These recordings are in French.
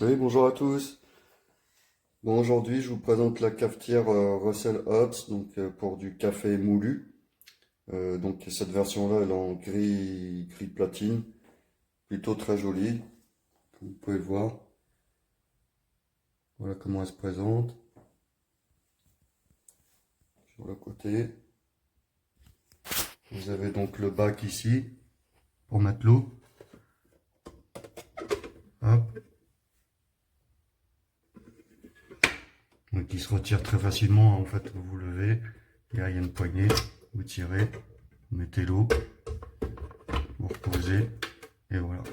Oui, bonjour à tous. Bon, aujourd'hui, je vous présente la cafetière Russell Hobbs, pour du café moulu. Donc cette version-là, elle est en gris platine, plutôt très jolie, comme vous pouvez le voir. Voilà comment elle se présente sur le côté. Vous avez donc le bac ici pour mettre l'eau. Hop. Donc il se retire très facilement. En fait, vous levez, et là il y a une poignée, vous tirez, vous mettez l'eau, vous reposez, et voilà.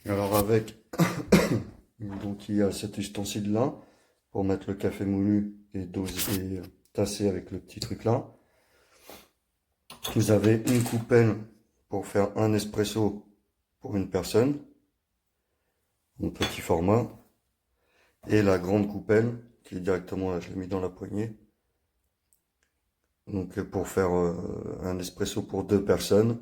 Alors avec, donc il y a cet ustensile là pour mettre le café moulu et doser et tasser avec le petit truc là. Vous avez une coupelle pour faire un espresso pour une personne, en petit format, et la grande coupelle qui est directement là, je l'ai mis dans la poignée. Donc pour faire un espresso pour deux personnes,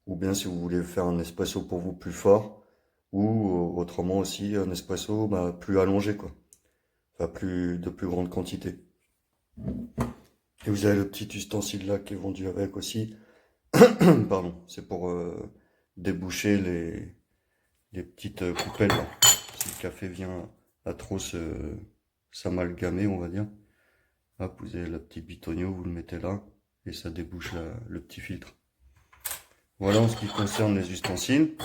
ou bien si vous voulez faire un espresso pour vous plus fort, ou autrement aussi un espresso plus allongé quoi, enfin de plus grande quantité. Et vous avez le petit ustensile là qui est vendu avec aussi. Pardon, c'est pour déboucher les petites coupelles là. Si le café vient à trop s'amalgamer, on va dire. Hop, vous avez le petit bitonio, vous le mettez là et ça débouche le petit filtre. Voilà en ce qui concerne les ustensiles.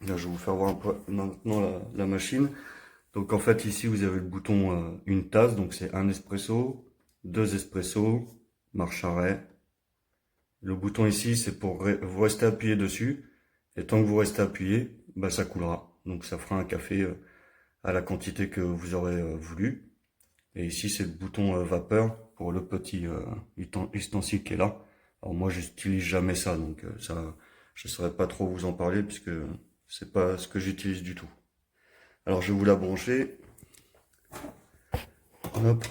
Là, je vais vous faire voir un peu maintenant la machine. Donc en fait ici vous avez le bouton une tasse, donc c'est un espresso, deux espressos, marche arrêt. Le bouton ici c'est pour vous rester appuyé dessus, et tant que vous restez appuyé, ça coulera. Donc ça fera un café à la quantité que vous aurez voulu. Et ici c'est le bouton vapeur pour le petit ustensile qui est là. Alors moi j'utilise jamais ça, donc ça je ne saurais pas trop vous en parler puisque c'est pas ce que j'utilise du tout. Alors je vais vous la brancher. Hop.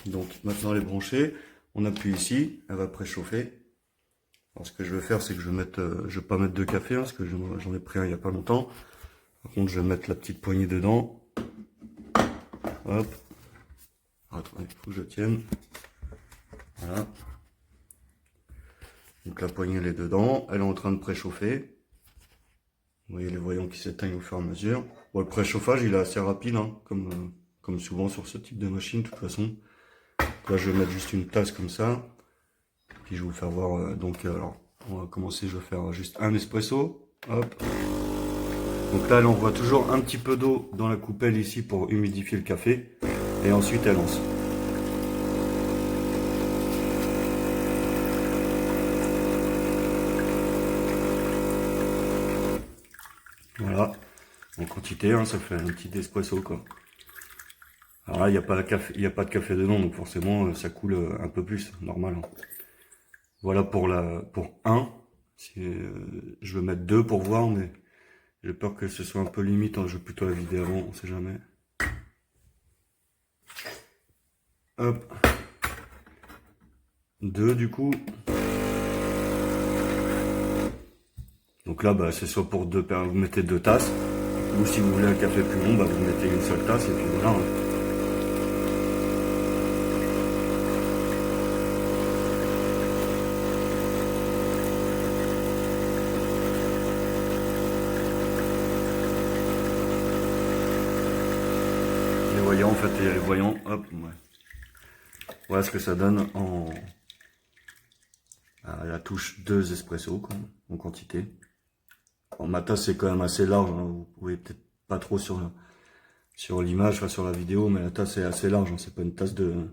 Donc maintenant elle est branchée, on appuie ici, elle va préchauffer. Alors ce que je vais faire c'est que je vais pas mettre de café parce que j'en ai pris un il n'y a pas longtemps. Par contre je vais mettre la petite poignée dedans. Hop. Attendez, il faut que je tienne. Voilà. Donc la poignée elle est dedans, elle est en train de préchauffer. Vous voyez les voyants qui s'éteignent au fur et à mesure. Bon, le préchauffage il est assez rapide, hein, comme souvent sur ce type de machine de toute façon. Donc là je vais mettre juste une tasse comme ça. Puis je vais vous faire voir, alors on va commencer, je vais faire juste un espresso. Hop. Donc là elle envoie toujours un petit peu d'eau dans la coupelle ici pour humidifier le café. Et ensuite elle lance. Voilà, en quantité, hein, ça fait un petit espresso quoi. Alors là, il n'y a pas de café dedans, donc forcément ça coule un peu plus, normal. Hein. Voilà pour un. Je vais mettre deux pour voir, mais j'ai peur que ce soit un peu limite. Hein, je vais plutôt la vider avant, on sait jamais. Hop. Deux du coup. Donc là, c'est soit pour deux, vous mettez deux tasses, ou si vous voulez un café plus long, vous mettez une seule tasse et puis voilà. Hein. Les voyants, en fait, il y a les voyants, hop, ouais. Voilà ce que ça donne à la touche 2 espresso, quoi, en quantité. Bon, ma tasse c'est quand même assez large, hein. Vous pouvez peut-être pas trop sur l'image, enfin sur la vidéo, mais la tasse est assez large, hein. C'est pas une tasse de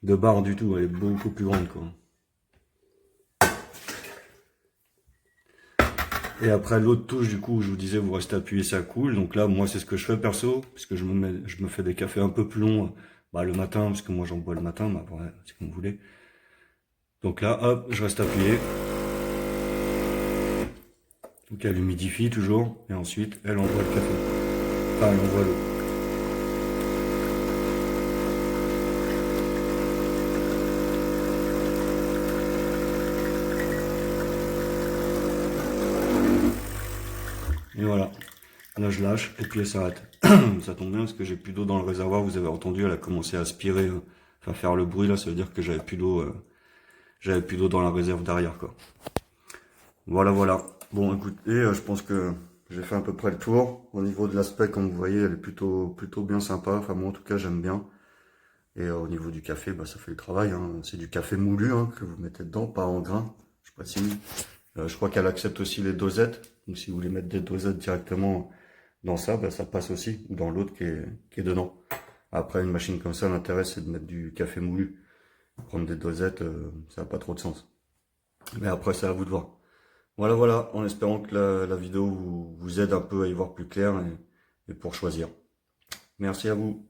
bar du tout, elle est beaucoup plus grande quoi. Et après l'autre touche du coup, je vous disais vous restez appuyé, ça coule. Donc là moi c'est ce que je fais perso, puisque je me fais des cafés un peu plus longs le matin, parce que moi j'en bois le matin, ouais, c'est comme vous voulez. Donc là hop, je reste appuyé. Donc elle humidifie toujours, et ensuite elle envoie le café. Enfin elle envoie l'eau. Et voilà. Là, je lâche et puis elle s'arrête. Ça tombe bien parce que j'ai plus d'eau dans le réservoir. Vous avez entendu, elle a commencé à aspirer, enfin faire le bruit là. Ça veut dire que j'avais plus d'eau dans la réserve derrière quoi. Voilà, voilà. Bon, écoutez, je pense que j'ai fait à peu près le tour. Au niveau de l'aspect, comme vous voyez, elle est plutôt bien sympa. Enfin, moi, en tout cas, j'aime bien. Et au niveau du café, bah, ça fait le travail, hein. C'est du café moulu hein, que vous mettez dedans, pas en grains. Je précise. Je crois qu'elle accepte aussi les dosettes. Donc, si vous voulez mettre des dosettes directement dans ça, bah, ça passe aussi. Ou dans l'autre qui est dedans. Après, une machine comme ça, l'intérêt, c'est de mettre du café moulu. Prendre des dosettes, ça n'a pas trop de sens. Mais après, c'est à vous de voir. Voilà, voilà, en espérant que la vidéo vous aide un peu à y voir plus clair et pour choisir. Merci à vous.